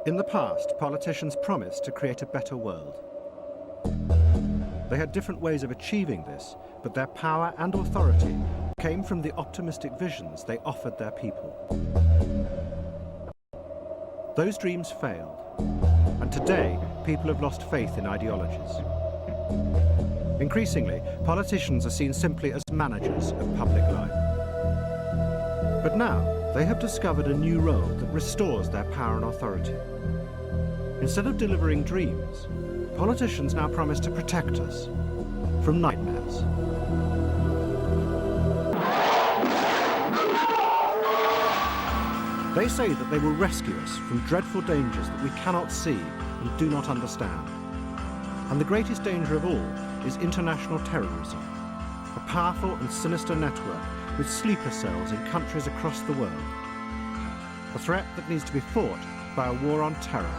In the past, politicians promised to create a better world. They had different ways of achieving this, but their power and authority came from the optimistic visions they offered their people. Those dreams failed, and today people have lost faith in ideologies. Increasingly, politicians are seen simply as managers of public life. But now, they have discovered a new role that restores their power and authority. Instead of delivering dreams, politicians now promise to protect us from nightmares. They say that they will rescue us from dreadful dangers that we cannot see and do not understand. And the greatest danger of all is international terrorism, a powerful and sinister network with sleeper cells in countries across the world. A threat that needs to be fought by a war on terror.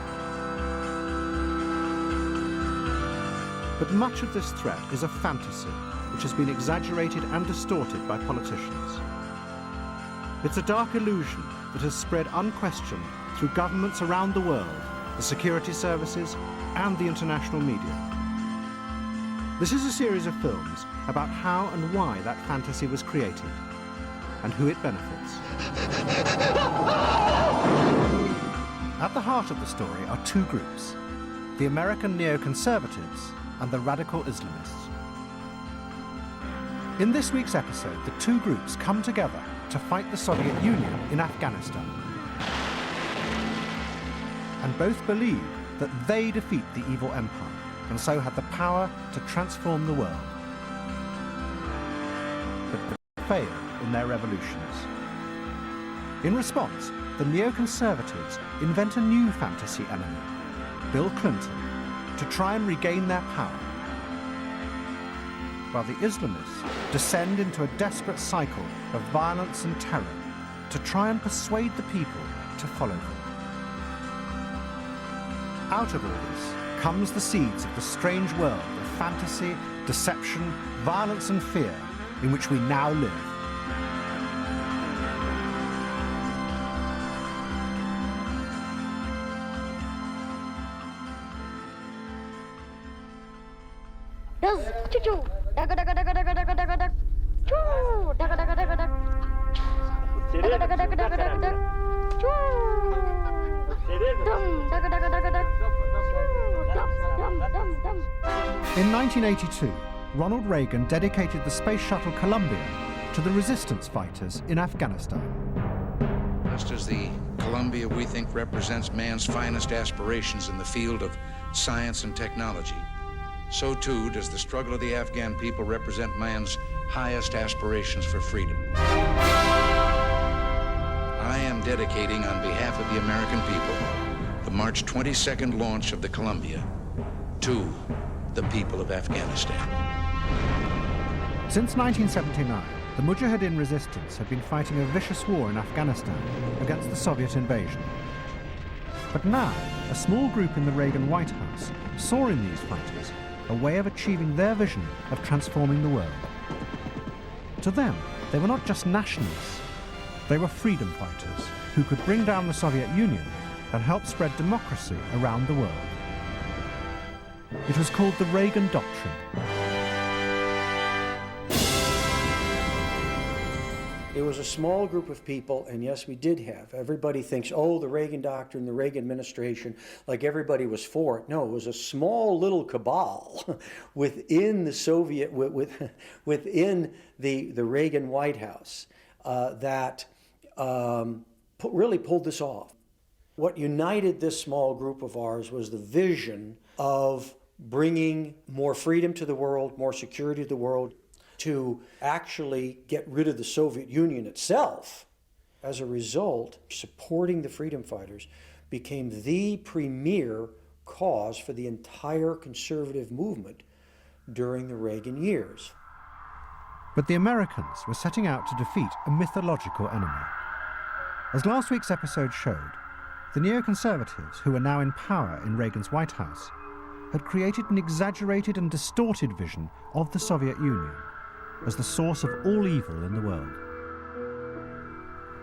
But much of this threat is a fantasy which has been exaggerated and distorted by politicians. It's a dark illusion that has spread unquestioned through governments around the world, the security services, and the international media. This is a series of films about how and why that fantasy was created, and who it benefits. At the heart of the story are two groups, the American neoconservatives and the radical Islamists. In this week's episode, the two groups come together to fight the Soviet Union in Afghanistan. And both believe that they defeat the evil empire, and so have the power to transform the world. But they fail in their revolutions. In response, the neoconservatives invent a new fantasy enemy, Bill Clinton, to try and regain their power, while the Islamists descend into a desperate cycle of violence and terror to try and persuade the people to follow them. Out of all this comes the seeds of the strange world of fantasy, deception, violence and fear in which we now live. In 1982, Ronald Reagan dedicated the space shuttle Columbia to the resistance fighters in Afghanistan. Just as the Columbia, we think, represents man's finest aspirations in the field of science and technology, so too does the struggle of the Afghan people represent man's highest aspirations for freedom. I am dedicating on behalf of the American people the March 22nd launch of the Columbia to the people of Afghanistan. Since 1979, the Mujahideen resistance had been fighting a vicious war in Afghanistan against the Soviet invasion. But now, a small group in the Reagan White House saw in these fighters a way of achieving their vision of transforming the world. To them, they were not just nationalists, they were freedom fighters who could bring down the Soviet Union and help spread democracy around the world. It was called the Reagan Doctrine. It was a small group of people, and yes, we did have. Everybody thinks, oh, the Reagan Doctrine, the Reagan administration, like everybody was for it. No, it was a small little cabal within the Soviet, within the Reagan White House that really pulled this off. What united this small group of ours was the vision of bringing more freedom to the world, more security to the world, to actually get rid of the Soviet Union itself. As a result, supporting the freedom fighters became the premier cause for the entire conservative movement during the Reagan years. But the Americans were setting out to defeat a mythological enemy. As last week's episode showed, the neoconservatives, who were now in power in Reagan's White House, had created an exaggerated and distorted vision of the Soviet Union as the source of all evil in the world.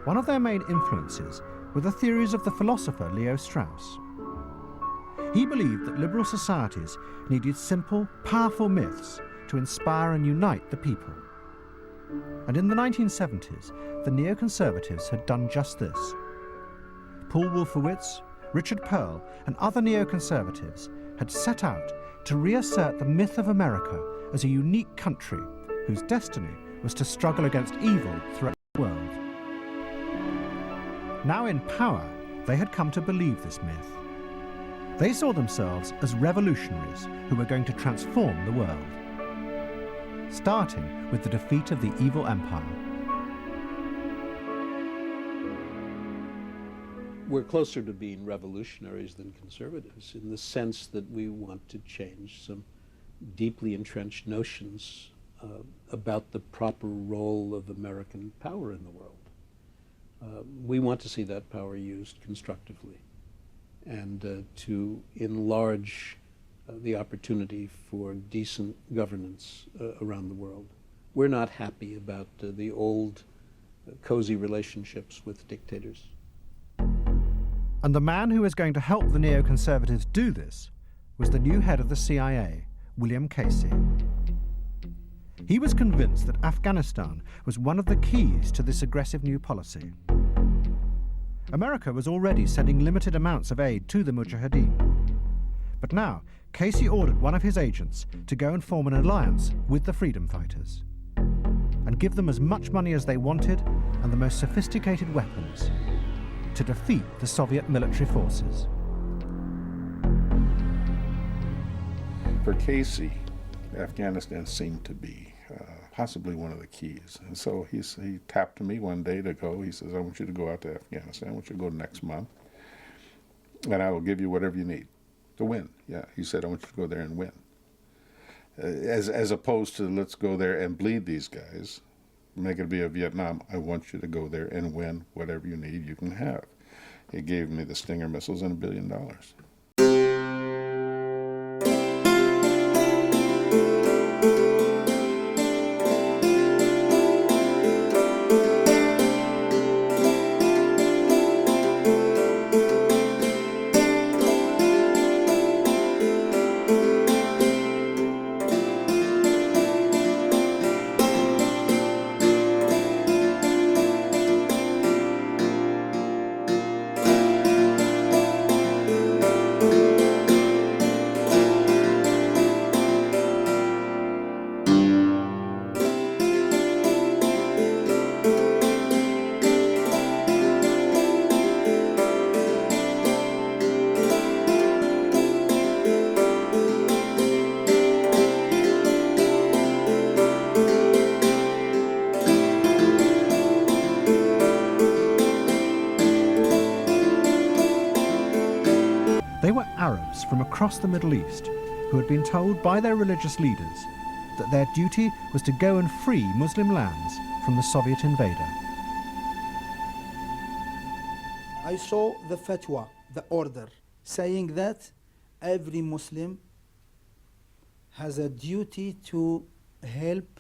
One of their main influences were the theories of the philosopher Leo Strauss. He believed that liberal societies needed simple, powerful myths to inspire and unite the people. And in the 1970s, the neoconservatives had done just this. Paul Wolfowitz, Richard Pearl, and other neoconservatives had set out to reassert the myth of America as a unique country whose destiny was to struggle against evil throughout the world. Now in power, they had come to believe this myth. They saw themselves as revolutionaries who were going to transform the world, starting with the defeat of the evil empire. We're closer to being revolutionaries than conservatives in the sense that we want to change some deeply entrenched notions about the proper role of American power in the world. We want to see that power used constructively and to enlarge the opportunity for decent governance around the world. We're not happy about the old cozy relationships with dictators. And the man who was going to help the neoconservatives do this was the new head of the CIA, William Casey. He was convinced that Afghanistan was one of the keys to this aggressive new policy. America was already sending limited amounts of aid to the Mujahideen. But now, Casey ordered one of his agents to go and form an alliance with the freedom fighters and give them as much money as they wanted and the most sophisticated weapons to defeat the Soviet military forces. For Casey, Afghanistan seemed to be possibly one of the keys. And so he tapped me one day to go. He says, I want you to go out to Afghanistan. I want you to go next month. And I will give you whatever you need to win. Yeah, he said, I want you to go there and win. As opposed to let's go there and bleed these guys, make it be a Vietnam. I want you to go there and win whatever you need, you can have. He gave me the Stinger missiles and $1 billion. They were Arabs from across the Middle East who had been told by their religious leaders that their duty was to go and free Muslim lands from the Soviet invader. I saw the fatwa, the order, saying that every Muslim has a duty to help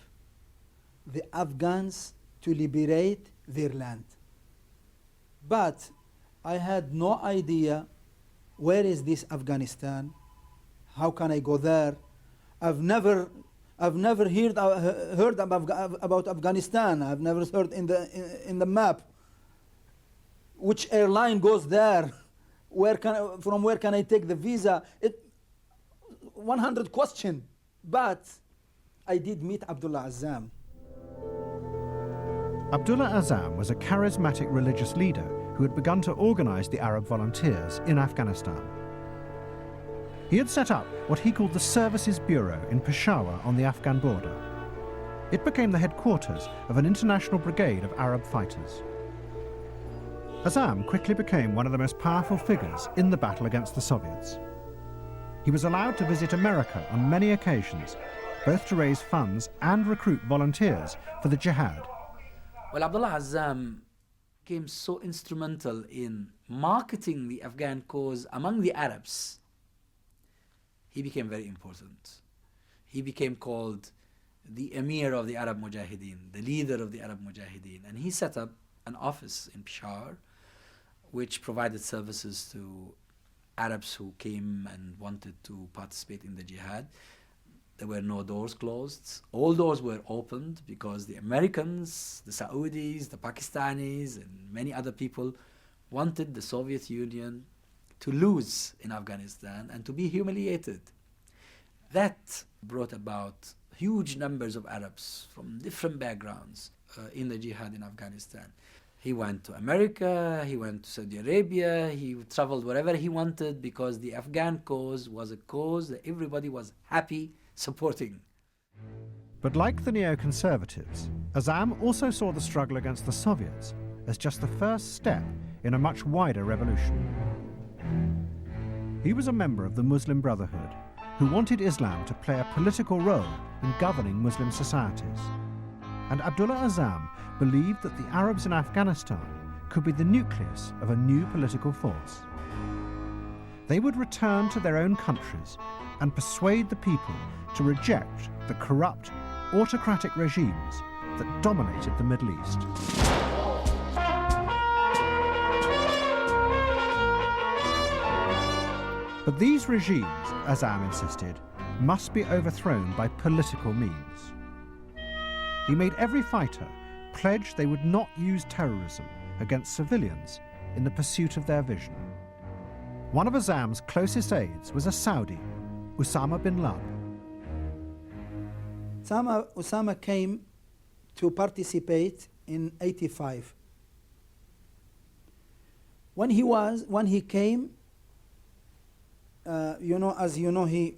the Afghans to liberate their land. But I had no idea where is this Afghanistan, how can I go there? I've never heard about Afghanistan. I've never heard in the map which airline goes there, from where can I take the visa? 100 questions. But I did meet Abdullah Azzam. Abdullah Azzam was a charismatic religious leader who had begun to organize the Arab volunteers in Afghanistan. He had set up what he called the Services Bureau in Peshawar on the Afghan border. It became the headquarters of an international brigade of Arab fighters. Azzam quickly became one of the most powerful figures in the battle against the Soviets. He was allowed to visit America on many occasions, both to raise funds and recruit volunteers for the jihad. Well, Abdullah Azzam became so instrumental in marketing the Afghan cause among the Arabs. He became very important. He became called the Emir of the Arab Mujahideen, the leader of the Arab Mujahideen. And he set up an office in Peshawar which provided services to Arabs who came and wanted to participate in the jihad. There were no doors closed. All doors were opened because the Americans, the Saudis, the Pakistanis, and many other people wanted the Soviet Union to lose in Afghanistan and to be humiliated. That brought about huge numbers of Arabs from different backgrounds in the jihad in Afghanistan. He went to America, he went to Saudi Arabia, he traveled wherever he wanted because the Afghan cause was a cause that everybody was happy supporting. But like the neoconservatives, Azzam also saw the struggle against the Soviets as just the first step in a much wider revolution. He was a member of the Muslim Brotherhood who wanted Islam to play a political role in governing Muslim societies. And Abdullah Azzam believed that the Arabs in Afghanistan could be the nucleus of a new political force. They would return to their own countries and persuade the people to reject the corrupt, autocratic regimes that dominated the Middle East. But these regimes, Azzam insisted, must be overthrown by political means. He made every fighter pledge they would not use terrorism against civilians in the pursuit of their vision. One of Azzam's closest aides was a Saudi, Osama bin Laden. Osama came to participate in '85. When he came, as you know, he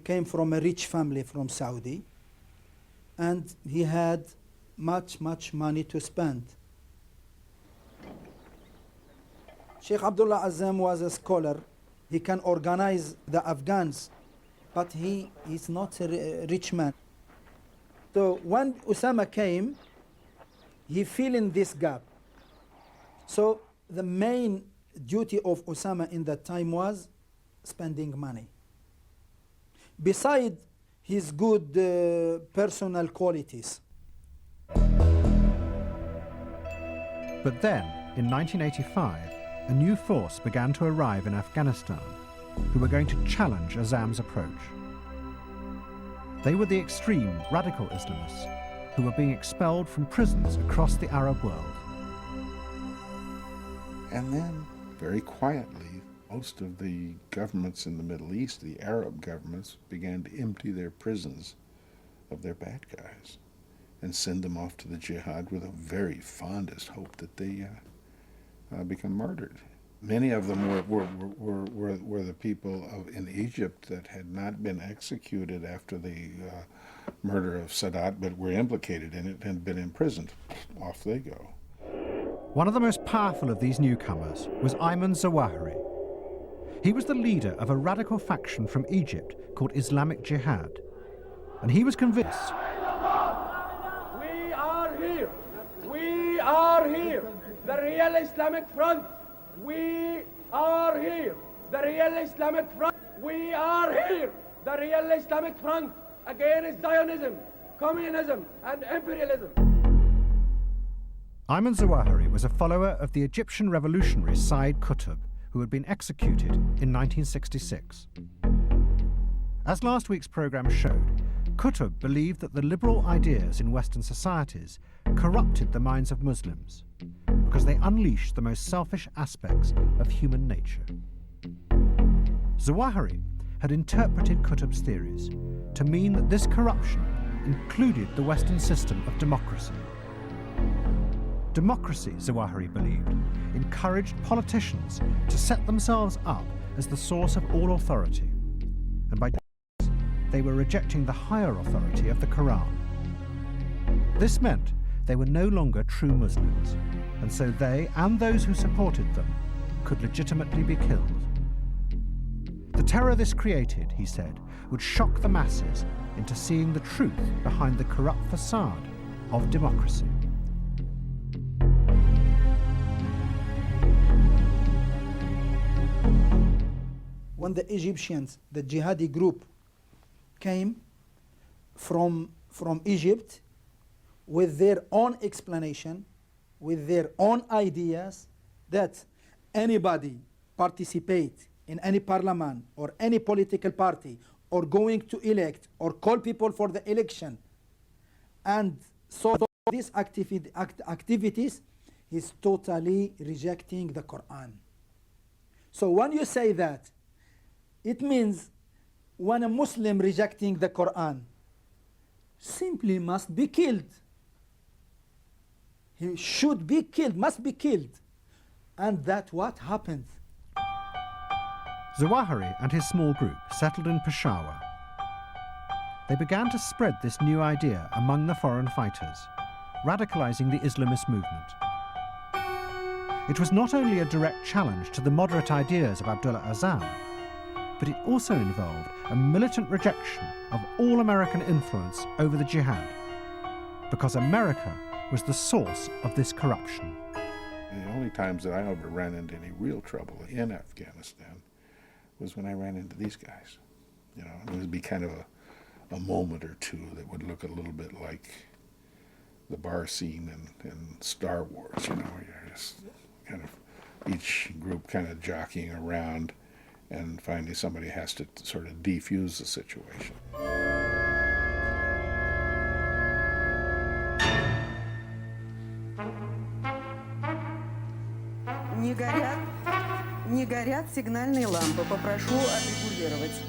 came from a rich family from Saudi, and he had much money to spend. Sheikh Abdullah Azzam was a scholar. He can organize the Afghans, but he is not a rich man. So when Osama came, he filled in this gap. So the main duty of Osama in that time was spending money. Beside his good personal qualities. But then, in 1985, a new force began to arrive in Afghanistan who were going to challenge Azzam's approach. They were the extreme radical Islamists who were being expelled from prisons across the Arab world. And then, very quietly, most of the governments in the Middle East, the Arab governments, began to empty their prisons of their bad guys and send them off to the jihad with a very fondest hope that they become martyred. Many of them were the people in Egypt that had not been executed after the murder of Sadat, but were implicated in it and been imprisoned. Off they go. One of the most powerful of these newcomers was Ayman Zawahiri. He was the leader of a radical faction from Egypt called Islamic Jihad, and he was convinced. We are here. We are here. The real Islamic Front. We are here. The real Islamic Front. We are here. The real Islamic Front against Zionism, communism, and imperialism. Ayman Zawahiri was a follower of the Egyptian revolutionary Said Qutb, who had been executed in 1966. As last week's programme showed, Qutb believed that the liberal ideas in Western societies corrupted the minds of Muslims because they unleashed the most selfish aspects of human nature. Zawahiri had interpreted Qutb's theories to mean that this corruption included the Western system of democracy. Democracy, Zawahiri believed, encouraged politicians to set themselves up as the source of all authority, and by doing this, they were rejecting the higher authority of the Quran. This meant they were no longer true Muslims, and so they and those who supported them could legitimately be killed. The terror this created, he said, would shock the masses into seeing the truth behind the corrupt facade of democracy. When the Egyptians, the jihadi group, came from Egypt with their own explanation, with their own ideas, that anybody participate in any parliament or any political party or going to elect or call people for the election, and so these activities, he's totally rejecting the Quran. So when you say that, it means when a Muslim rejecting the Quran simply must be killed. He should be killed, must be killed. And that's what happened. Zawahiri and his small group settled in Peshawar. They began to spread this new idea among the foreign fighters, radicalizing the Islamist movement. It was not only a direct challenge to the moderate ideas of Abdullah Azzam, but it also involved a militant rejection of all American influence over the jihad, because America was the source of this corruption. The only times that I ever ran into any real trouble in Afghanistan was when I ran into these guys. You know, it would be kind of a moment or two that would look a little bit like the bar scene in Star Wars, you know, you're just kind of each group kind of jockeying around, and finally somebody has to sort of defuse the situation. Не горят сигнальные лампы. Попрошу отрегулировать.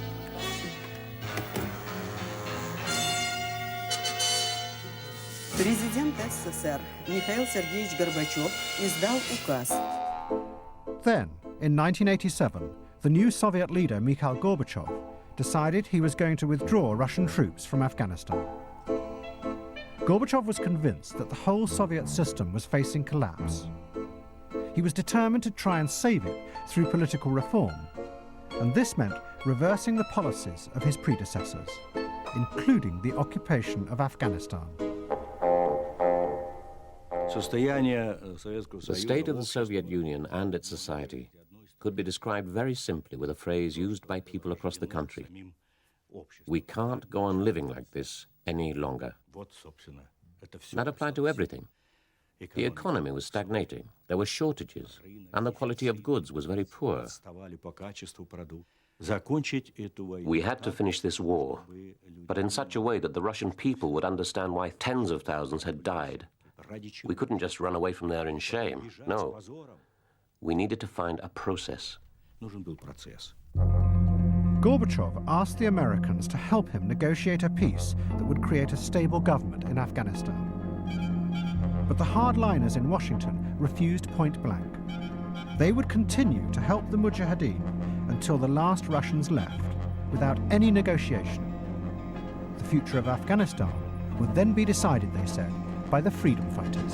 Президент СССР Михаил Сергеевич Горбачев издал указ. Then, in 1987, the new Soviet leader Mikhail Gorbachev decided he was going to withdraw Russian troops from Afghanistan. Gorbachev was convinced that the whole Soviet system was facing collapse. He was determined to try and save it through political reform, and this meant reversing the policies of his predecessors, including the occupation of Afghanistan. The state of the Soviet Union and its society could be described very simply with a phrase used by people across the country. We can't go on living like this any longer. That applied to everything. The economy was stagnating, there were shortages, and the quality of goods was very poor. We had to finish this war, but in such a way that the Russian people would understand why tens of thousands had died. We couldn't just run away from there in shame, no. We needed to find a process. Gorbachev asked the Americans to help him negotiate a peace that would create a stable government in Afghanistan. But the hardliners in Washington refused point blank. They would continue to help the Mujahideen until the last Russians left, without any negotiation. The future of Afghanistan would then be decided, they said, by the freedom fighters.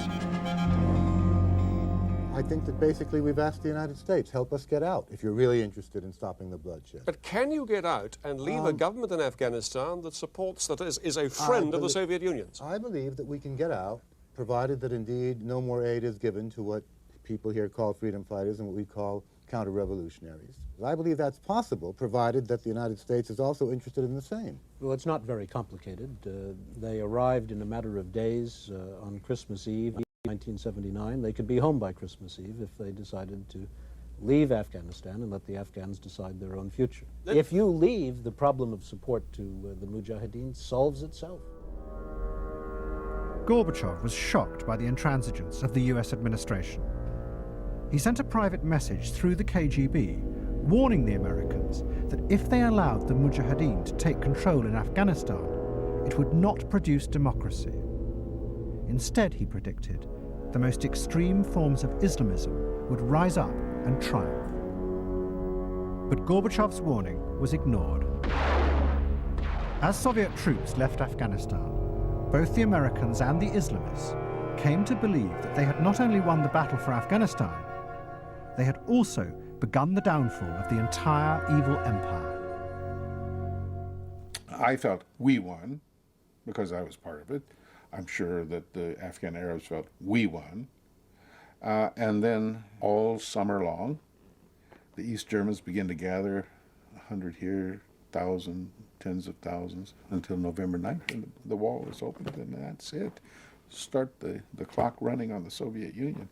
I think that basically we've asked the United States, help us get out if you're really interested in stopping the bloodshed. But can you get out and leave a government in Afghanistan that supports, that is a friend of the Soviet Union's? I believe that we can get out, provided that indeed no more aid is given to what people here call freedom fighters and what we call counter-revolutionaries. I believe that's possible, provided that the United States is also interested in the same. Well, it's not very complicated. They arrived in a matter of days on Christmas Eve, 1979. They could be home by Christmas Eve if they decided to leave Afghanistan and let the Afghans decide their own future. If you leave, the problem of support to the Mujahideen solves itself. Gorbachev was shocked by the intransigence of the US administration. He sent a private message through the KGB warning the Americans that if they allowed the Mujahideen to take control in Afghanistan, it would not produce democracy. Instead, he predicted, the most extreme forms of Islamism would rise up and triumph. But Gorbachev's warning was ignored. As Soviet troops left Afghanistan, both the Americans and the Islamists came to believe that they had not only won the battle for Afghanistan, they had also begun the downfall of the entire evil empire. I felt we won because I was part of it. I'm sure that the Afghan Arabs felt we won. And then all summer long, the East Germans began to gather, 100 here, 1,000, tens of thousands, until November 9th, when the wall was opened, and that's it. Start the clock running on the Soviet Union,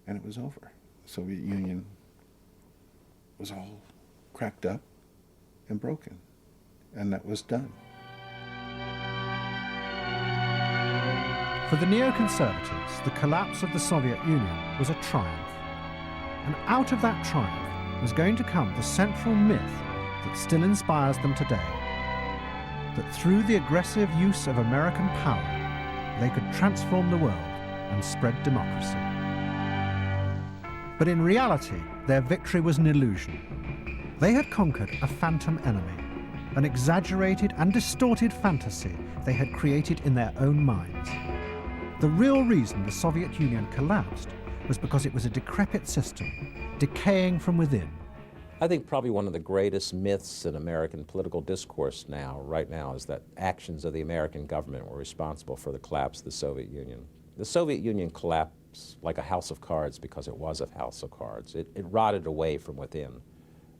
and it was over. The Soviet Union was all cracked up and broken. And that was done. For the neoconservatives, the collapse of the Soviet Union was a triumph. And out of that triumph was going to come the central myth that still inspires them today, that through the aggressive use of American power, they could transform the world and spread democracy. But in reality, their victory was an illusion. They had conquered a phantom enemy, an exaggerated and distorted fantasy they had created in their own minds. The real reason the Soviet Union collapsed was because it was a decrepit system, decaying from within. I think probably one of the greatest myths in American political discourse right now, is that actions of the American government were responsible for the collapse of the Soviet Union. The Soviet Union collapsed like a house of cards because it was a house of cards. It rotted away from within.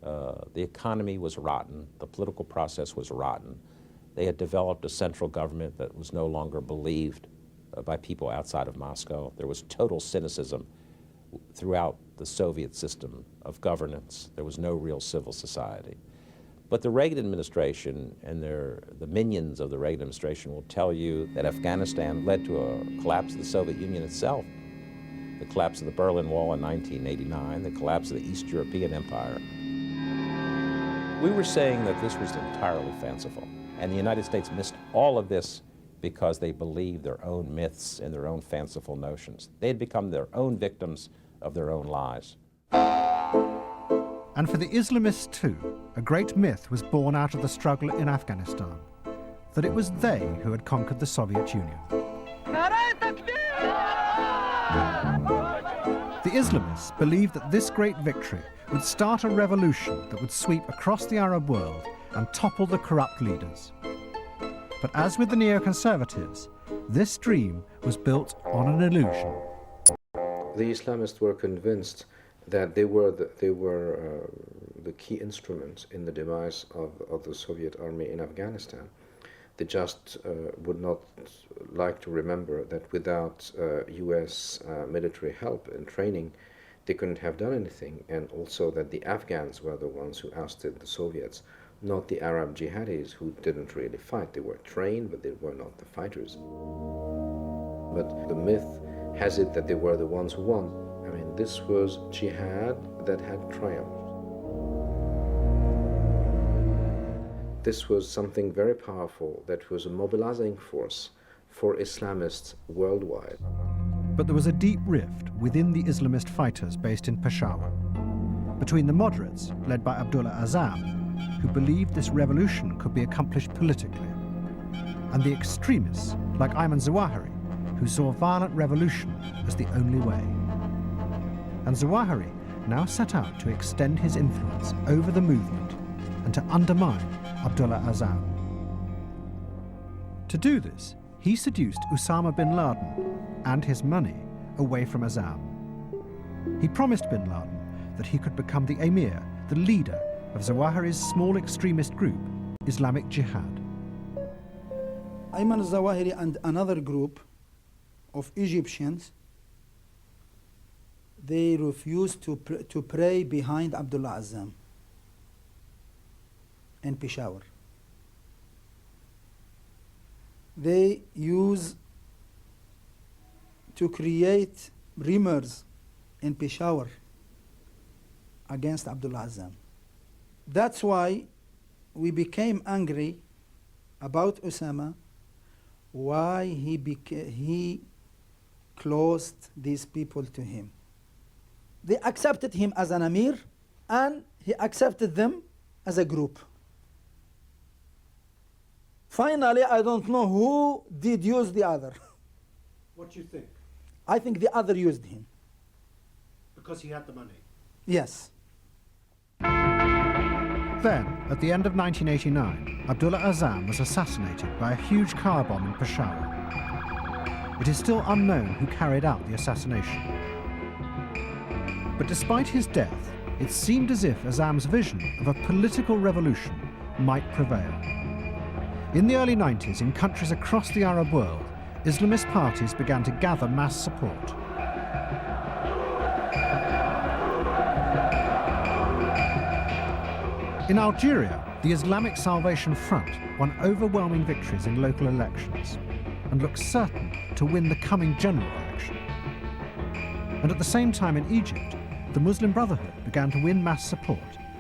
The economy was rotten. The political process was rotten. They had developed a central government that was no longer believed by people outside of Moscow. There was total cynicism throughout the Soviet system of governance. There was no real civil society. But the Reagan administration and the minions of the Reagan administration will tell you that Afghanistan led to a collapse of the Soviet Union itself, the collapse of the Berlin Wall in 1989, the collapse of the East European Empire. We were saying that this was entirely fanciful, and the United States missed all of this because they believed their own myths and their own fanciful notions. They had become their own victims of their own lies. And for the Islamists too, a great myth was born out of the struggle in Afghanistan, that it was they who had conquered the Soviet Union. The Islamists believed that this great victory would start a revolution that would sweep across the Arab world and topple the corrupt leaders. But as with the neoconservatives, this dream was built on an illusion. The Islamists were convinced that they were the key instrument in the demise of the Soviet army in Afghanistan. They just would not like to remember that without US military help and training, they couldn't have done anything, and also that the Afghans were the ones who ousted the Soviets, not the Arab jihadis who didn't really fight. They were trained, but they were not the fighters. But the myth has it that they were the ones who won. I mean, this was jihad that had triumphed. This was something very powerful that was a mobilizing force for Islamists worldwide. But there was a deep rift within the Islamist fighters based in Peshawar, between the moderates, led by Abdullah Azzam, who believed this revolution could be accomplished politically, and the extremists, like Ayman Zawahiri, who saw violent revolution as the only way. And Zawahiri now set out to extend his influence over the movement and to undermine Abdullah Azzam. To do this, he seduced Osama bin Laden and his money away from Azzam. He promised bin Laden that he could become the emir, the leader of Zawahiri's small extremist group, Islamic Jihad. Ayman Zawahiri and another group of Egyptians, they refused to pray behind Abdullah Azzam in Peshawar. They use to create rumors in Peshawar against Abdullah Azzam. That's why we became angry about Osama, why he closed these people to him. They accepted him as an emir, and he accepted them as a group. Finally, I don't know who did use the other. What do you think? I think the other used him. Because he had the money? Yes. Then, at the end of 1989, Abdullah Azzam was assassinated by a huge car bomb in Peshawar. It is still unknown who carried out the assassination. But despite his death, it seemed as if Azzam's vision of a political revolution might prevail. In the early 90s, in countries across the Arab world, Islamist parties began to gather mass support. In Algeria, the Islamic Salvation Front won overwhelming victories in local elections and looks certain to win the coming general election. And at the same time in Egypt, the Muslim Brotherhood began to win mass support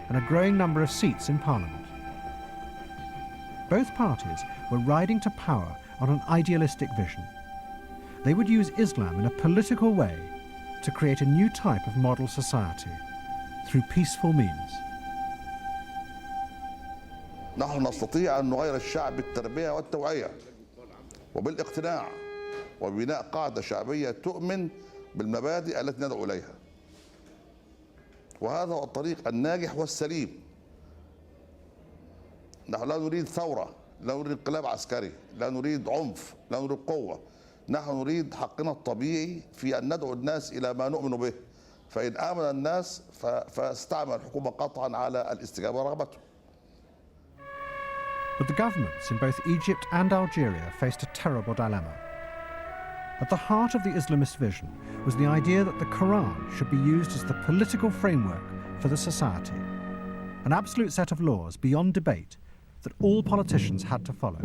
and a growing number of seats in parliament. Both parties were riding to power on an idealistic vision. They would use Islam in a political way to create a new type of model society through peaceful means. نحن نستطيع أن نغير الشعب بالتربية والتوعية وبالاقتناع وبناء قاعدة شعبية تؤمن بالمبادئ التي ندعو إليها. وهذا هو الطريق الناجح والسليم. نحن لا نريد ثورة، لا نريد انقلاب عسكري، لا نريد عنف، لا نريد قوة. نحن نريد حقنا الطبيعي في أن ندعو الناس إلى ما نؤمن به. فإن آمن الناس فاستعمل الحكومة قطعا على الاستجابة ورغبته. But the governments in both Egypt and Algeria faced a terrible dilemma. At the heart of the Islamist vision was the idea that the Quran should be used as the political framework for the society, an absolute set of laws beyond debate that all politicians had to follow.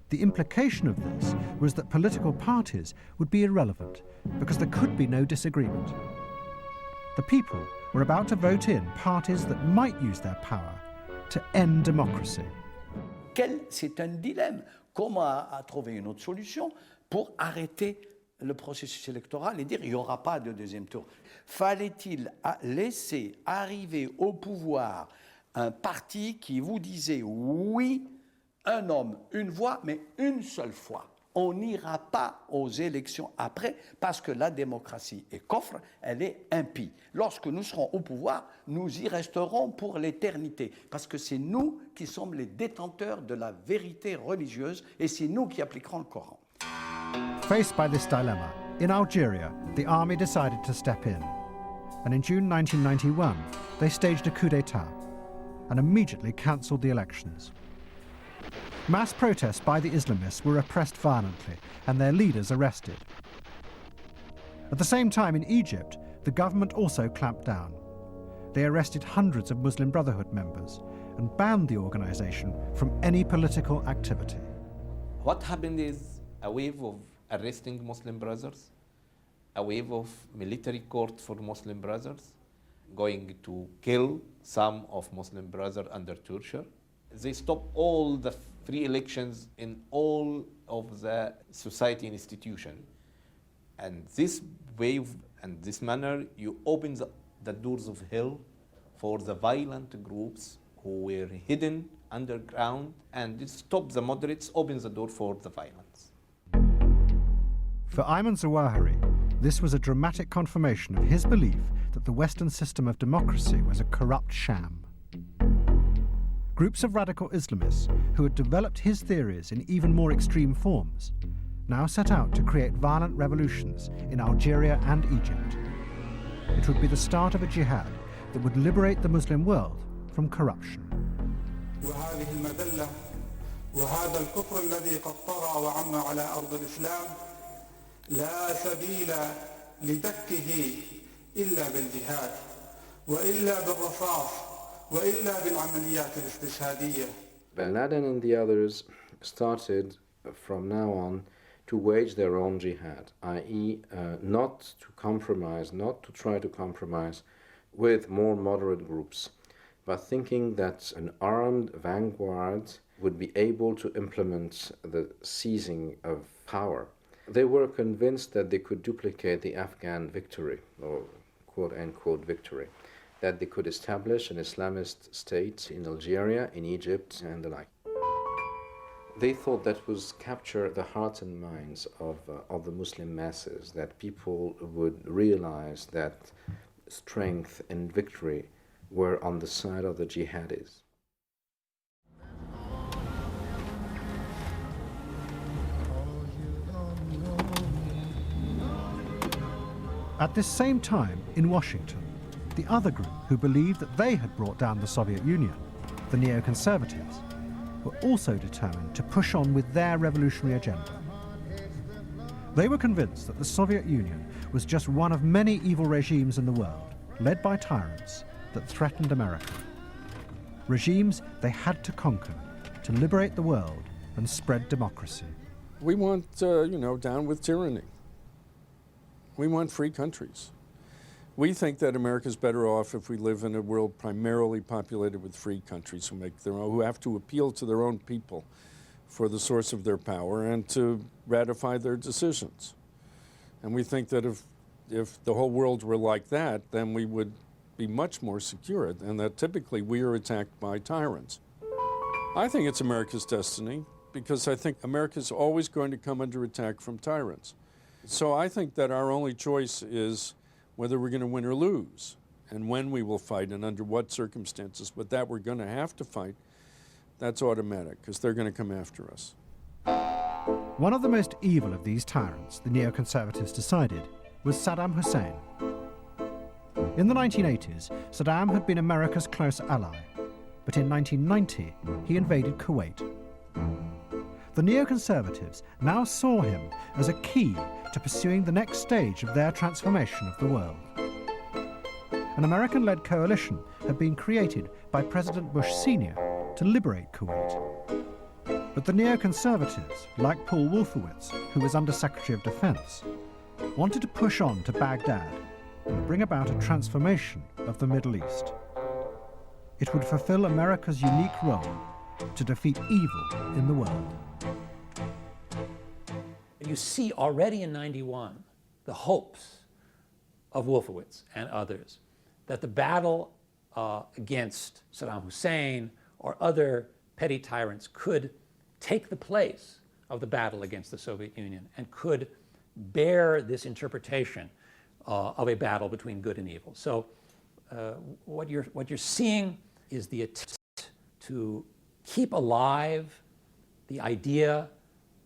The implication of this was that political parties would be irrelevant because there could be no disagreement. The people were about to vote in parties that might use their power to end democracy. C'est un dilemme. Comment trouver une autre solution pour arrêter le processus électoral et dire il n'y aura pas de deuxième tour? Fallait-il laisser arriver au pouvoir un parti qui vous disait oui, un homme, une voix, mais une seule fois? On n'ira pas aux élections après parce que la démocratie est coffre, elle est impie. Lorsque nous serons au pouvoir, nous y resterons pour l'éternité parce que c'est nous qui sommes les détenteurs de la vérité religieuse et c'est nous qui appliquerons le Coran. Faced by this dilemma, in Algeria, the army decided to step in. And in June 1991, they staged a coup d'etat and immediately cancelled the elections. Mass protests by the Islamists were repressed violently and their leaders arrested. At the same time in Egypt, the government also clamped down. They arrested hundreds of Muslim Brotherhood members and banned the organization from any political activity. What happened is a wave of arresting Muslim brothers, a wave of military court for Muslim brothers, going to kill some of Muslim brothers under torture. They stopped all the free elections in all of the society institution. And this wave and this manner, you open the doors of hell for the violent groups who were hidden underground, and it stops the moderates, opens the door for the violence. For Ayman Zawahiri, this was a dramatic confirmation of his belief that the Western system of democracy was a corrupt sham. Groups of radical Islamists who had developed his theories in even more extreme forms now set out to create violent revolutions in Algeria and Egypt. It would be the start of a jihad that would liberate the Muslim world from corruption. وهذه المذلة وهذا الكفر الذي قد طغى وعم على أرض الإسلام لا سبيل لدكه إلا بالجهاد وإلا بالرصاص وإلا بالعمليات الاستشهادية. Bin Laden and the others started from now on to wage their own jihad, i.e. Not to compromise, not to try to compromise with more moderate groups, but thinking that an armed vanguard would be able to implement the seizing of power. They were convinced that they could duplicate the Afghan victory, or quote-unquote victory, that they could establish an Islamist state in Algeria, in Egypt, and the like. They thought that was capture the hearts and minds of the Muslim masses, that people would realize that strength and victory were on the side of the jihadis. At this same time, in Washington, the other group who believed that they had brought down the Soviet Union, the neoconservatives, were also determined to push on with their revolutionary agenda. They were convinced that the Soviet Union was just one of many evil regimes in the world, led by tyrants, that threatened America. regimes they had to conquer to liberate the world and spread democracy. We want, down with tyranny. We want free countries. We think that America's better off if we live in a world primarily populated with free countries who have to appeal to their own people for the source of their power and to ratify their decisions. And we think that if the whole world were like that, then we would be much more secure, and that typically we are attacked by tyrants. I think it's America's destiny, because I think America's always going to come under attack from tyrants. So I think that our only choice is whether we're going to win or lose, and when we will fight and under what circumstances. But that we're going to have to fight, that's automatic, because they're going to come after us. One of the most evil of these tyrants, the neoconservatives decided, was Saddam Hussein. In the 1980s, Saddam had been America's close ally, but in 1990, he invaded Kuwait. The neoconservatives now saw him as a key to pursuing the next stage of their transformation of the world. An American-led coalition had been created by President Bush Sr. to liberate Kuwait. But the neoconservatives, like Paul Wolfowitz, who was Under-Secretary of Defense, wanted to push on to Baghdad and bring about a transformation of the Middle East. It would fulfill America's unique role to defeat evil in the world. You see already in '91 the hopes of Wolfowitz and others that the battle against Saddam Hussein or other petty tyrants could take the place of the battle against the Soviet Union and could bear this interpretation of a battle between good and evil. So what you're seeing is the attempt to keep alive the idea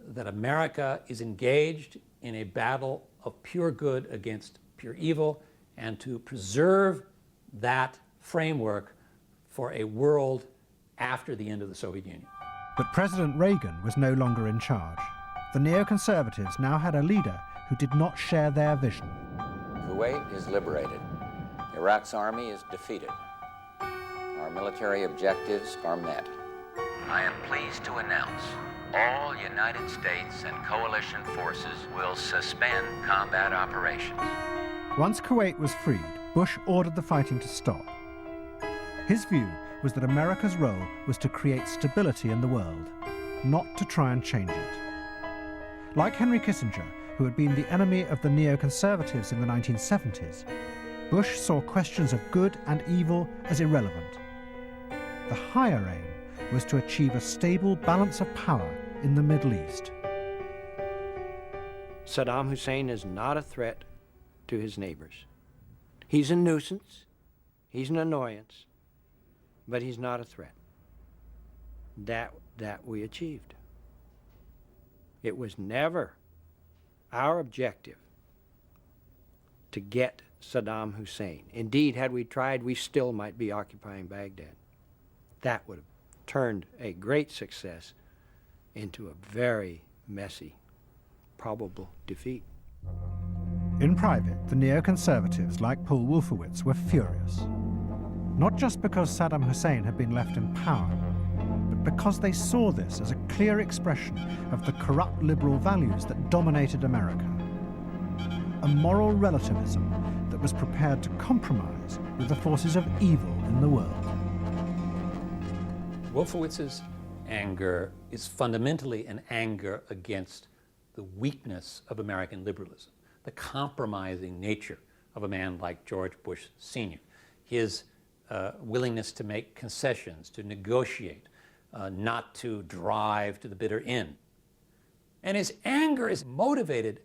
that America is engaged in a battle of pure good against pure evil, and to preserve that framework for a world after the end of the Soviet Union. But President Reagan was no longer in charge. The neoconservatives now had a leader who did not share their vision. Kuwait is liberated. Iraq's army is defeated. Our military objectives are met. I am pleased to announce all United States and coalition forces will suspend combat operations. Once Kuwait was freed, Bush ordered the fighting to stop. His view was that America's role was to create stability in the world, not to try and change it. Like Henry Kissinger, who had been the enemy of the neoconservatives in the 1970s, Bush saw questions of good and evil as irrelevant. The higher aim was to achieve a stable balance of power in the Middle East. Saddam Hussein is not a threat to his neighbors. He's a nuisance, he's an annoyance, but he's not a threat. That we achieved. It was never our objective to get Saddam Hussein. Indeed, had we tried, we still might be occupying Baghdad. That would have turned a great success into a very messy, probable defeat. In private, the neoconservatives, like Paul Wolfowitz, were furious. Not just because Saddam Hussein had been left in power, but because they saw this as a clear expression of the corrupt liberal values that dominated America. A moral relativism that was prepared to compromise with the forces of evil in the world. Wolfowitz's anger is fundamentally an anger against the weakness of American liberalism, the compromising nature of a man like George Bush Sr., his willingness to make concessions, to negotiate, not to drive to the bitter end. And his anger is motivated,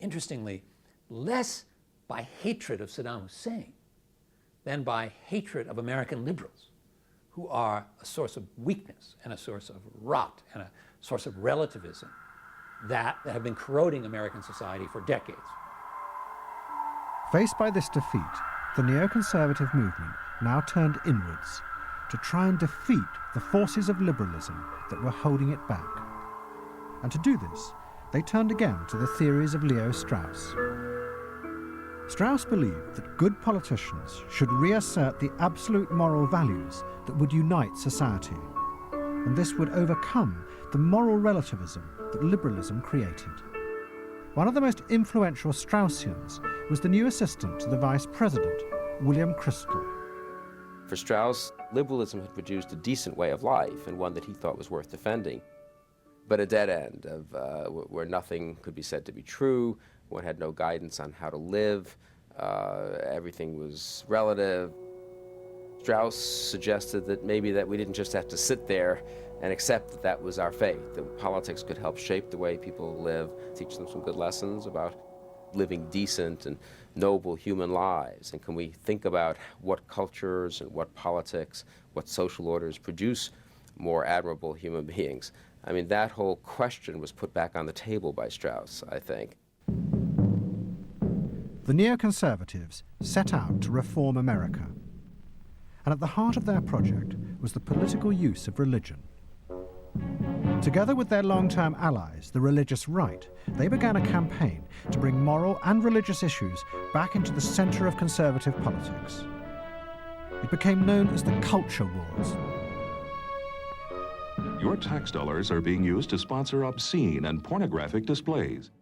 interestingly, less by hatred of Saddam Hussein than by hatred of American liberals, who are a source of weakness and a source of rot and a source of relativism that have been corroding American society for decades. Faced by this defeat, the neoconservative movement now turned inwards to try and defeat the forces of liberalism that were holding it back. And to do this, they turned again to the theories of Leo Strauss. Strauss believed that good politicians should reassert the absolute moral values that would unite society, and this would overcome the moral relativism that liberalism created. One of the most influential Straussians was the new assistant to the vice president, William Kristol. For Strauss, liberalism had produced a decent way of life and one that he thought was worth defending, but a dead end where nothing could be said to be true, one had no guidance on how to live, everything was relative. Strauss suggested that maybe that we didn't just have to sit there and accept that that was our fate, that politics could help shape the way people live, teach them some good lessons about living decent and noble human lives. And can we think about what cultures and what politics, what social orders produce more admirable human beings? I mean, that whole question was put back on the table by Strauss, I think. The neoconservatives set out to reform America. And at the heart of their project was the political use of religion. Together with their long-term allies, the religious right, they began a campaign to bring moral and religious issues back into the center of conservative politics. It became known as the Culture Wars. Your tax dollars are being used to sponsor obscene and pornographic displays.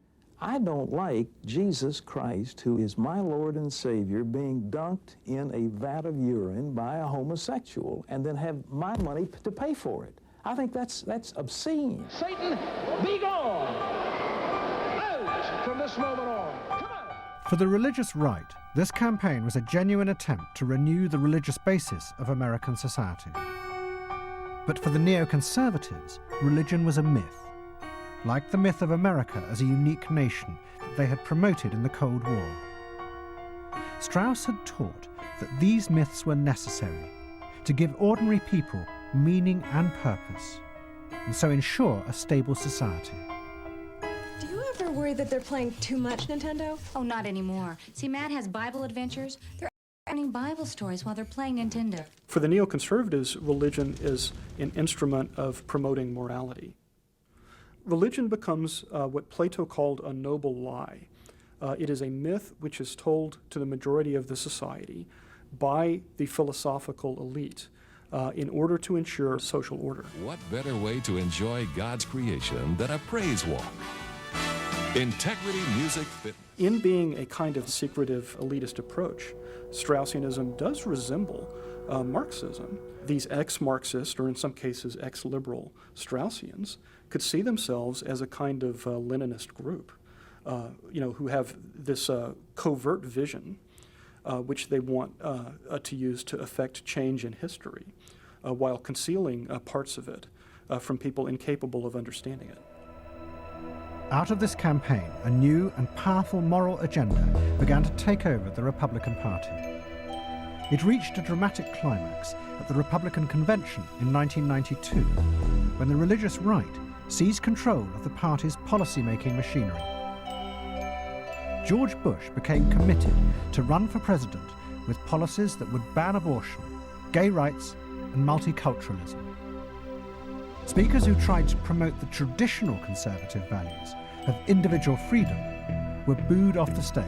I don't like Jesus Christ, who is my Lord and Savior, being dunked in a vat of urine by a homosexual and then have my money to pay for it. I think that's obscene. Satan, be gone! Out from this moment on! Come on! For the religious right, this campaign was a genuine attempt to renew the religious basis of American society. But for the neoconservatives, religion was a myth, like the myth of America as a unique nation that they had promoted in the Cold War. Strauss had taught that these myths were necessary to give ordinary people meaning and purpose, and so ensure a stable society. Do you ever worry that they're playing too much Nintendo? Oh, not anymore. See, Matt has Bible adventures. They're learning Bible stories while they're playing Nintendo. For the neoconservatives, religion is an instrument of promoting morality. Religion becomes what Plato called a noble lie. It is a myth which is told to the majority of the society by the philosophical elite in order to ensure social order. What better way to enjoy God's creation than a praise walk? Integrity Music Fitness. In being a kind of secretive elitist approach, Straussianism does resemble Marxism. These ex-Marxist, or in some cases ex-liberal Straussians, could see themselves as a kind of Leninist group, who have this covert vision which they want to use to affect change in history, while concealing parts of it from people incapable of understanding it. Out of this campaign, a new and powerful moral agenda began to take over the Republican Party. It reached a dramatic climax at the Republican Convention in 1992, when the religious right seized control of the party's policy-making machinery. George Bush became committed to run for president with policies that would ban abortion, gay rights, and multiculturalism. Speakers who tried to promote the traditional conservative values of individual freedom were booed off the stage.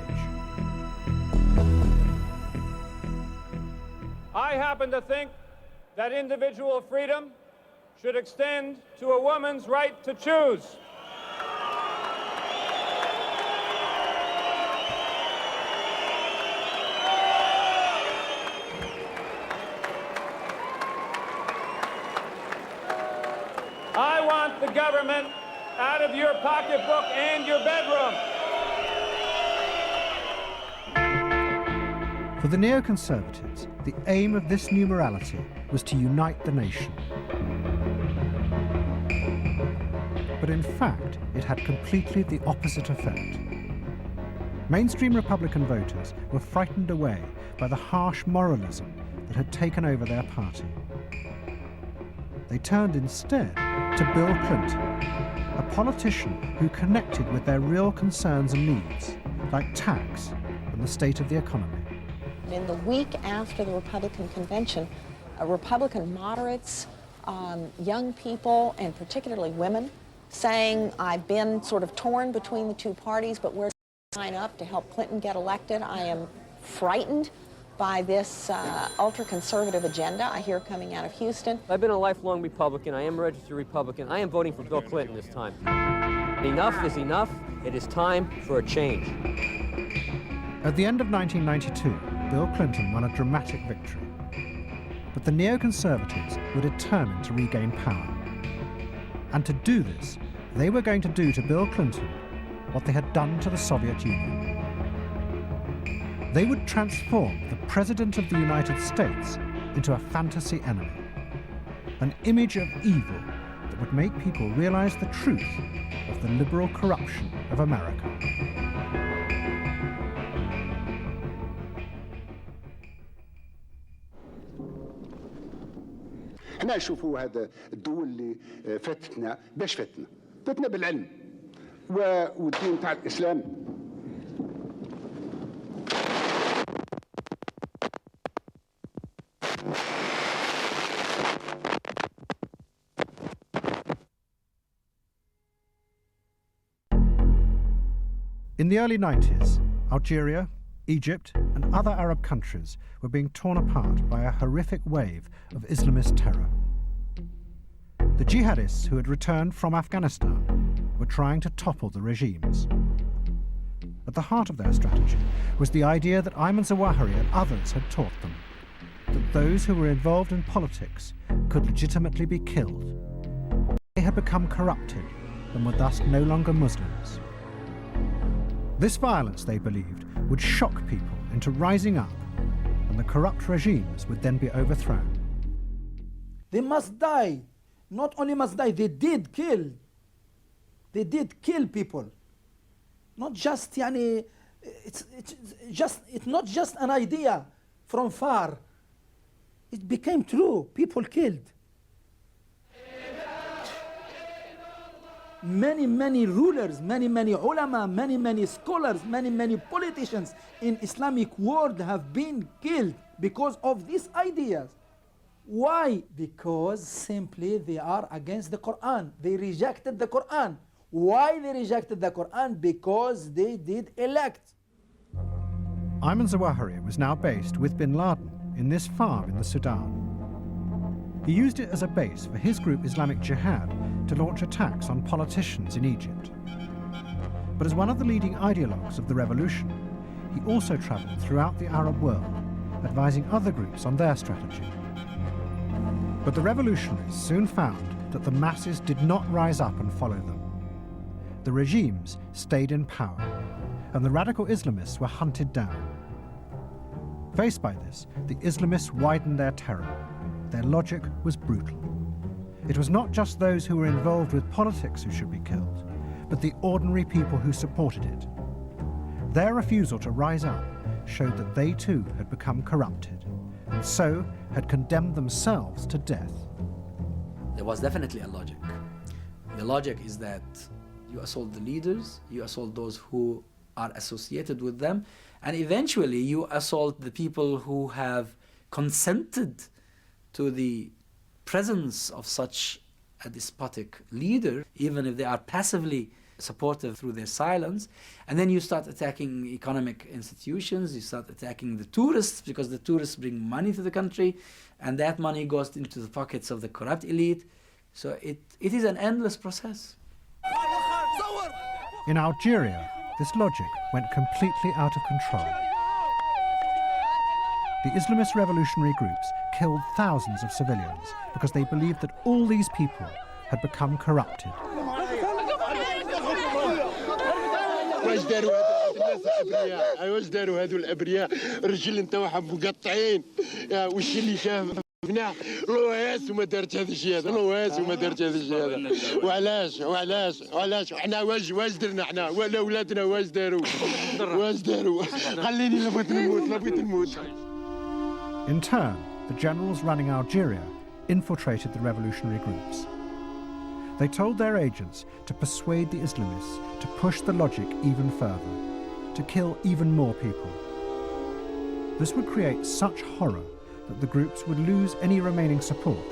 I happen to think that individual freedom should extend to a woman's right to choose. I want the government out of your pocketbook and your bedroom. For the neoconservatives, the aim of this new morality was to unite the nation. But in fact, it had completely the opposite effect. Mainstream Republican voters were frightened away by the harsh moralism that had taken over their party. They turned instead to Bill Clinton, a politician who connected with their real concerns and needs, like tax and the state of the economy. In the week after the Republican convention, Republican moderates, young people, and particularly women, saying, I've been sort of torn between the two parties, but where sign up to help Clinton get elected. I am frightened by this ultra-conservative agenda I hear coming out of Houston. I've been a lifelong Republican. I am a registered Republican. I am voting for Bill Clinton this time. Enough is enough. It is time for a change. At the end of 1992, Bill Clinton won a dramatic victory. But the neoconservatives were determined to regain power. And to do this, they were going to do to Bill Clinton what they had done to the Soviet Union. They would transform the President of the United States into a fantasy enemy, an image of evil that would make people realize the truth of the liberal corruption of America. احنا نشوفوا هذا الدول اللي فاتتنا باش فاتنا بالعلم والدين تاع الاسلام. In the early 90s, Algeria, Egypt, and other Arab countries were being torn apart by a horrific wave of Islamist terror. The jihadists who had returned from Afghanistan were trying to topple the regimes. At the heart of their strategy was the idea that Ayman Zawahiri and others had taught them, that those who were involved in politics could legitimately be killed. They had become corrupted and were thus no longer Muslims. This violence, they believed, would shock people into rising up, and the corrupt regimes would then be overthrown. They must die. Not only must die, they did kill. They did kill people. Not just, it's not just an idea from far. It became true. People killed. Many rulers, many ulama, many scholars, many politicians in Islamic world have been killed because of these ideas. Why? Because simply they are against the Quran. They rejected the Quran. Why they rejected the Quran? Because they did elect. Ayman Zawahiri was now based with bin Laden in this farm in the Sudan. He used it as a base for his group Islamic Jihad to launch attacks on politicians in Egypt. But as one of the leading ideologues of the revolution, he also travelled throughout the Arab world, advising other groups on their strategy. But the revolutionaries soon found that the masses did not rise up and follow them. The regimes stayed in power, and the radical Islamists were hunted down. Faced by this, the Islamists widened their terror. Their logic was brutal. It was not just those who were involved with politics who should be killed, but the ordinary people who supported it. Their refusal to rise up showed that they too had become corrupted, and so had condemned themselves to death. There was definitely a logic. The logic is that you assault the leaders, you assault those who are associated with them, and eventually you assault the people who have consented to the presence of such a despotic leader, even if they are passively supportive through their silence. And then you start attacking economic institutions, you start attacking the tourists, because the tourists bring money to the country, and that money goes into the pockets of the corrupt elite. So it is an endless process. In Algeria, this logic went completely out of control. The Islamist revolutionary groups killed thousands of civilians because they believed that all these people had become corrupted. واش داروا هذو الناس الابرياء؟ واش داروا هذو الابرياء؟ الرجل نتاعهم مقطعين، وش اللي شافنا؟ لوهاس وما دارت هذا الشيء هذا، لوهاس وما دارت هذا الشيء هذا، وعلاش؟ احنا واش درنا احنا؟ ولا اولادنا واش داروا؟ خليني لبغيت نموت. In turn, the generals running Algeria infiltrated the revolutionary groups. They told their agents to persuade the Islamists to push the logic even further, to kill even more people. This would create such horror that the groups would lose any remaining support,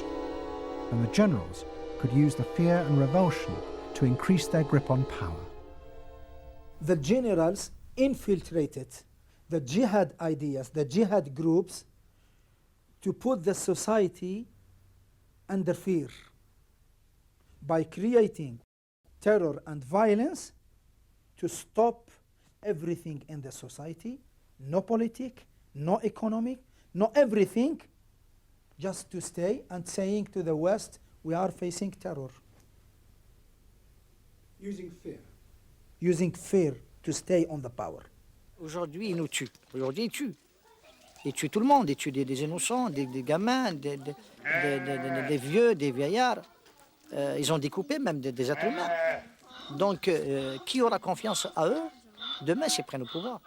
and the generals could use the fear and revulsion to increase their grip on power. The generals infiltrated the jihad ideas, the jihad groups, to put the society under fear by creating terror and violence to stop everything in the society, no politic, no economic, no everything, just to stay and saying to the West, we are facing terror. Using fear. Using fear to stay on the power. Aujourd'hui, ils nous tuent. Aujourd'hui, ils tuent. Ils tuent tout le monde. Ils tuent des innocents, des gamins, des vieux, des vieillards. Ils ont découpé même des êtres humains. Donc, qui aura confiance à eux demain s'ils prennent le pouvoir?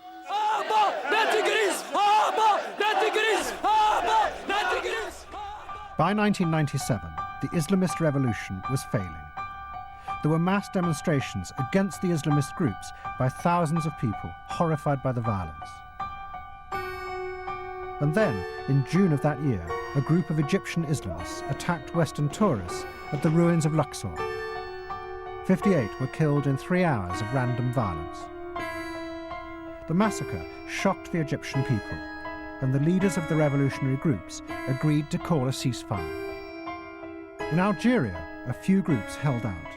By 1997, the Islamist revolution was failing. There were mass demonstrations against the Islamist groups by thousands of people horrified by the violence. And then, in June of that year, a group of Egyptian Islamists attacked Western tourists at the ruins of Luxor. 58 were killed in 3 hours of random violence. The massacre shocked the Egyptian people, and the leaders of the revolutionary groups agreed to call a ceasefire. In Algeria, a few groups held out,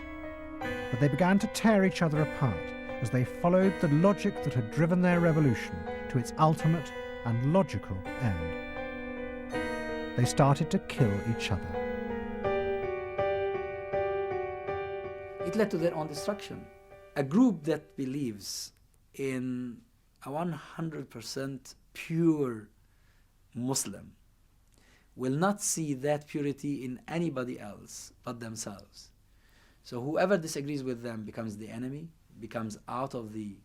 but they began to tear each other apart as they followed the logic that had driven their revolution to its ultimate and logical end. They started to kill each other. It led to their own destruction. A group that believes in a 100% pure Muslim will not see that purity in anybody else but themselves. So whoever disagrees with them becomes the enemy, becomes out of the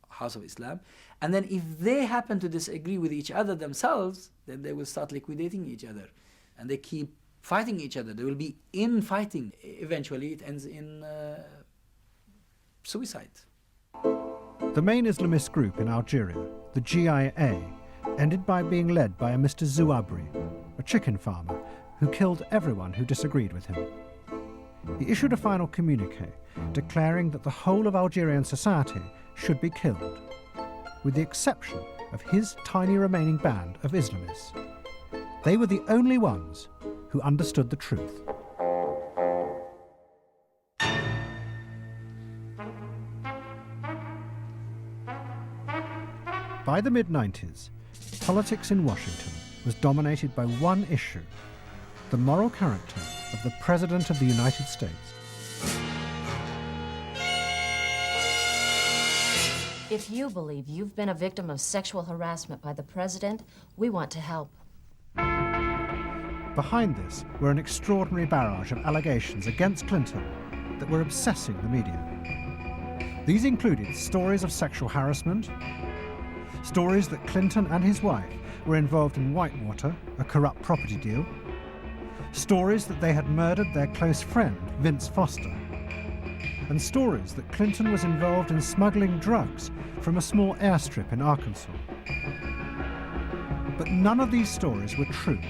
House of Islam. And then if they happen to disagree with each other themselves, then they will start liquidating each other. And they keep fighting each other. They will be infighting. Eventually it ends in suicide. The main Islamist group in Algeria, the GIA, ended by being led by a Mr. Zouabri, a chicken farmer who killed everyone who disagreed with him. He issued a final communique declaring that the whole of Algerian society should be killed, with the exception of his tiny remaining band of Islamists. They were the only ones who understood the truth. By the mid-90s, politics in Washington was dominated by one issue: the moral character of the President of the United States. If you believe you've been a victim of sexual harassment by the President, we want to help. Behind this were an extraordinary barrage of allegations against Clinton that were obsessing the media. These included stories of sexual harassment, stories that Clinton and his wife were involved in Whitewater, a corrupt property deal, stories that they had murdered their close friend, Vince Foster, and stories that Clinton was involved in smuggling drugs from a small airstrip in Arkansas. But none of these stories were true.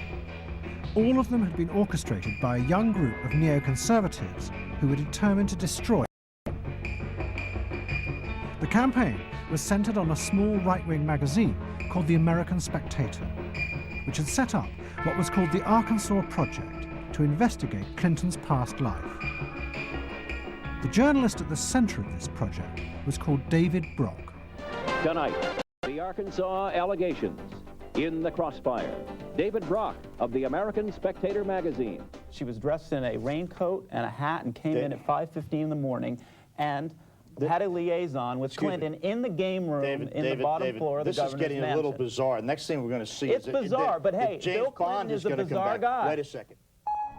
All of them had been orchestrated by a young group of neoconservatives who were determined to destroy. The campaign was centered on a small right-wing magazine called The American Spectator, which had set up what was called the Arkansas Project to investigate Clinton's past life. The journalist at the center of this project was called David Brock. Tonight, the Arkansas allegations in the crossfire. David Brock of the American Spectator magazine. She was dressed in a raincoat and a hat and came in at 5:15 in the morning and had a liaison with Clinton in the game room the bottom floor of the governor's mansion. This is getting a little bizarre. Next thing we're going to see is... It's bizarre, but hey, Bill Clinton is a bizarre guy. Wait a second.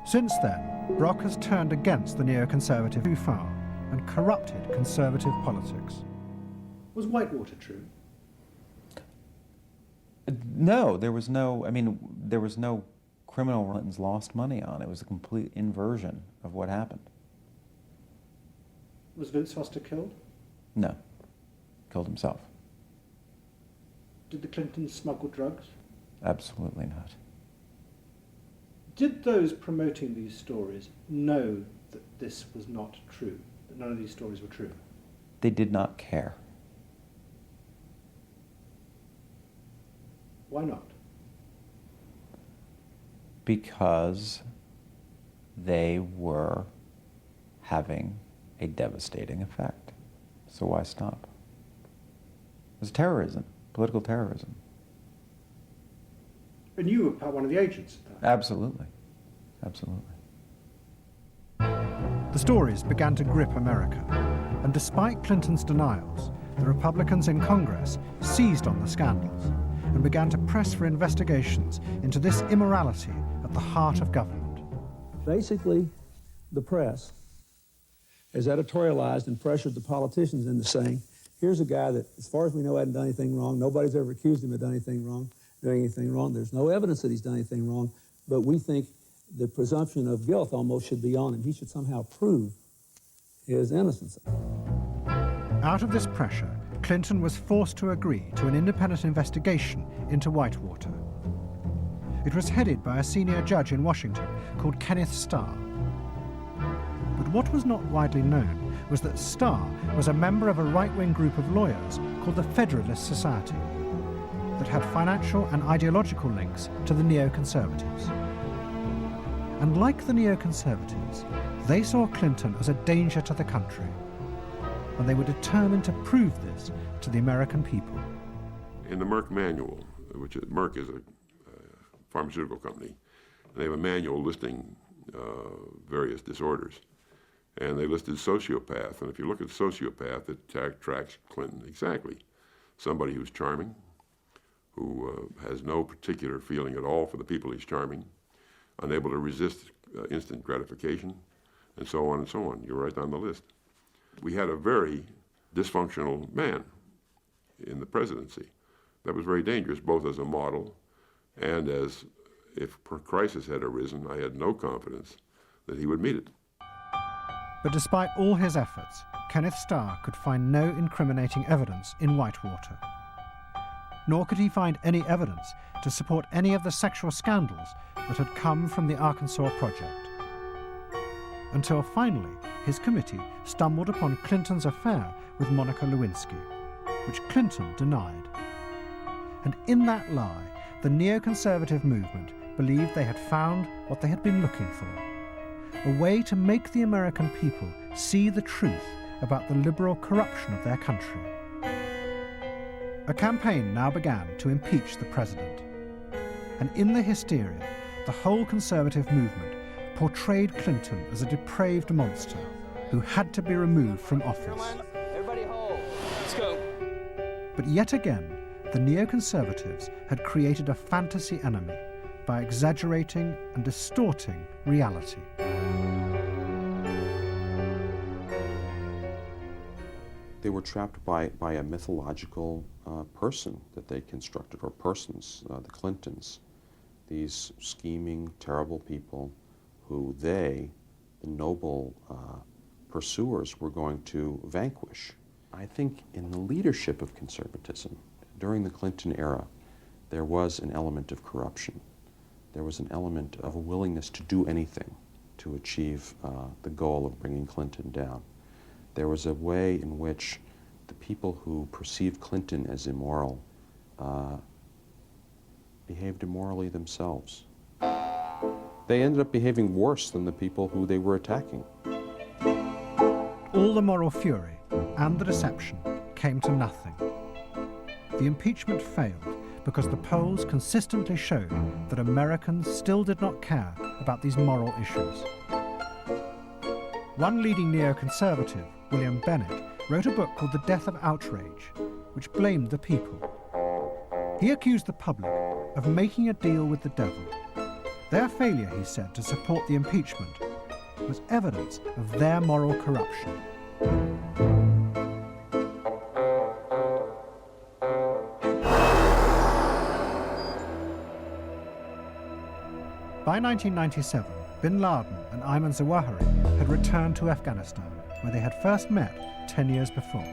Since then, Brock has turned against the neoconservative too far and corrupted conservative politics. Was Whitewater true? No, there was no, there was no criminal Clinton's lost money on. It was a complete inversion of what happened. Was Vince Foster killed? No, killed himself. Did the Clintons smuggle drugs? Absolutely not. Did those promoting these stories know that this was not true, that none of these stories were true? They did not care. Why not? Because they were having a devastating effect. So why stop? It was terrorism, political terrorism. And you were one of the agents of that. Absolutely. Absolutely. The stories began to grip America, and despite Clinton's denials, the Republicans in Congress seized on the scandals and began to press for investigations into this immorality at the heart of government. Basically, the press has editorialized and pressured the politicians into saying, here's a guy that, as far as we know, hadn't done anything wrong. Nobody's ever accused him of doing anything wrong. There's no evidence that he's done anything wrong, but we think the presumption of guilt almost should be on him. He should somehow prove his innocence. Out of this pressure, Clinton was forced to agree to an independent investigation into Whitewater. It was headed by a senior judge in Washington called Kenneth Starr. But what was not widely known was that Starr was a member of a right-wing group of lawyers called the Federalist Society that had financial and ideological links to the neoconservatives. And like the neoconservatives, they saw Clinton as a danger to the country, and they were determined to prove this to the American people. In the Merck manual, which Merck is a pharmaceutical company, they have a manual listing various disorders, and they listed sociopath, and if you look at sociopath, it tracks Clinton exactly. Somebody who's charming, who has no particular feeling at all for the people he's charming, unable to resist instant gratification, and so on and so on. You're right on the list. We had a very dysfunctional man in the presidency. That was very dangerous, both as a model and as, if a crisis had arisen, I had no confidence that he would meet it. But despite all his efforts, Kenneth Starr could find no incriminating evidence in Whitewater. Nor could he find any evidence to support any of the sexual scandals that had come from the Arkansas Project. Until finally, his committee stumbled upon Clinton's affair with Monica Lewinsky, which Clinton denied. And in that lie, the neoconservative movement believed they had found what they had been looking for, a way to make the American people see the truth about the liberal corruption of their country. A campaign now began to impeach the president. And in the hysteria, the whole conservative movement portrayed Clinton as a depraved monster who had to be removed from office. Everybody hold. Let's go. But yet again, the neoconservatives had created a fantasy enemy by exaggerating and distorting reality. They were trapped by a mythological person that they constructed, or persons, the Clintons, these scheming, terrible people who they, the noble pursuers, were going to vanquish. I think in the leadership of conservatism, during the Clinton era, there was an element of corruption. There was an element of a willingness to do anything to achieve the goal of bringing Clinton down. There was a way in which the people who perceived Clinton as immoral behaved immorally themselves. They ended up behaving worse than the people who they were attacking. All the moral fury and the deception came to nothing. The impeachment failed because the polls consistently showed that Americans still did not care about these moral issues. One leading neoconservative, William Bennett, wrote a book called The Death of Outrage, which blamed the people. He accused the public of making a deal with the devil. Their failure, he said, to support the impeachment was evidence of their moral corruption. By 1997, bin Laden and Ayman Zawahiri had returned to Afghanistan, where they had first met 10 years before.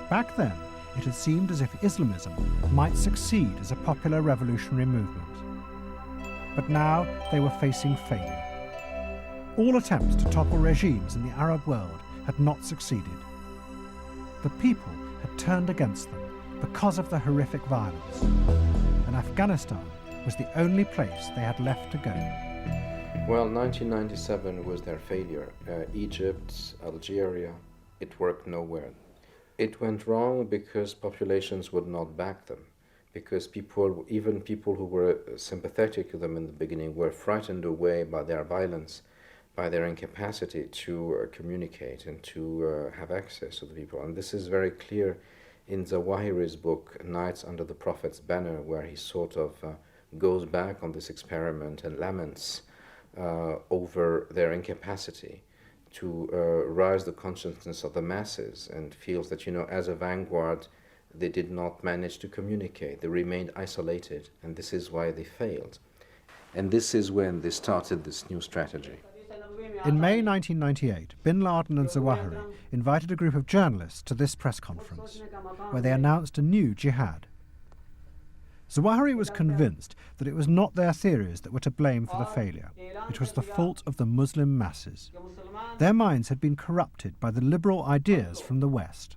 Back then, it had seemed as if Islamism might succeed as a popular revolutionary movement. But now they were facing failure. All attempts to topple regimes in the Arab world had not succeeded. The people had turned against them because of the horrific violence. And Afghanistan was the only place they had left to go. Well, 1997 was their failure. Egypt, Algeria, it worked nowhere. It went wrong because populations would not back them, because people, even people who were sympathetic to them in the beginning, were frightened away by their violence, by their incapacity to communicate and to have access to the people. And this is very clear in Zawahiri's book, Nights Under the Prophet's Banner, where he sort of goes back on this experiment and laments over their incapacity to raise the consciousness of the masses, and feels that, you know, as a vanguard, they did not manage to communicate. They remained isolated, and this is why they failed. And this is when they started this new strategy. In May 1998, bin Laden and Zawahiri invited a group of journalists to this press conference, where they announced a new jihad. Zawahiri was convinced that it was not their theories that were to blame for the failure. It was the fault of the Muslim masses. Their minds had been corrupted by the liberal ideas from the West.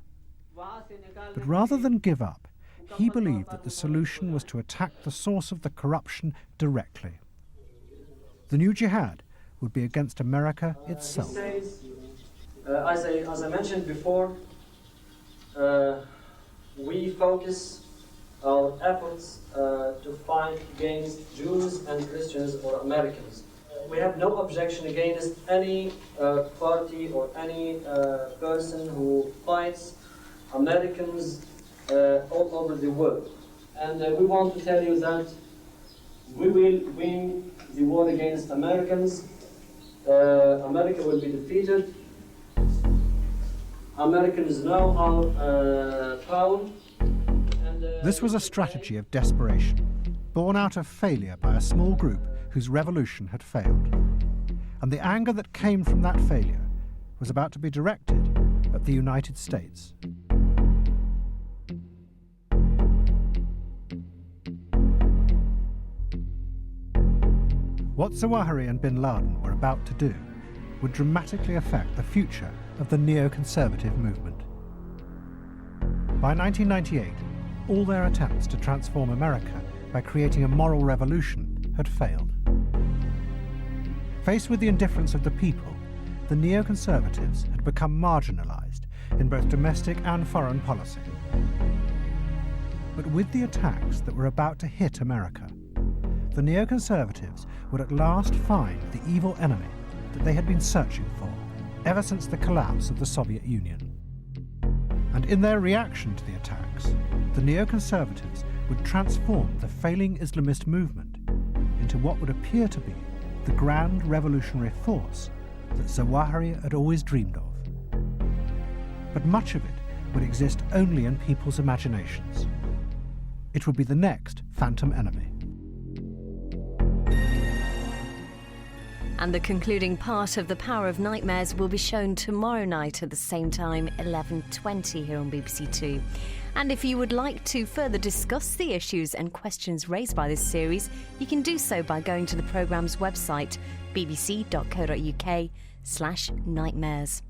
But rather than give up, he believed that the solution was to attack the source of the corruption directly. The new jihad would be against America itself. He says, as I mentioned before, we focus our efforts to fight against Jews and Christians or Americans. We have no objection against any party or any person who fights Americans all over the world. And we want to tell you that we will win the war against Americans. America will be defeated. Americans know our power. This was a strategy of desperation, born out of failure by a small group whose revolution had failed. And the anger that came from that failure was about to be directed at the United States. What Zawahiri and bin Laden were about to do would dramatically affect the future of the neoconservative movement. By 1998, all their attempts to transform America by creating a moral revolution had failed. Faced with the indifference of the people, the neoconservatives had become marginalized in both domestic and foreign policy. But with the attacks that were about to hit America, the neoconservatives would at last find the evil enemy that they had been searching for ever since the collapse of the Soviet Union. And in their reaction to the attacks, the neoconservatives would transform the failing Islamist movement into what would appear to be the grand revolutionary force that Zawahiri had always dreamed of. But much of it would exist only in people's imaginations. It would be the next phantom enemy. And the concluding part of The Power of Nightmares will be shown tomorrow night at the same time, 11:20 here on BBC Two. And if you would like to further discuss the issues and questions raised by this series, you can do so by going to the programme's website, bbc.co.uk/nightmares.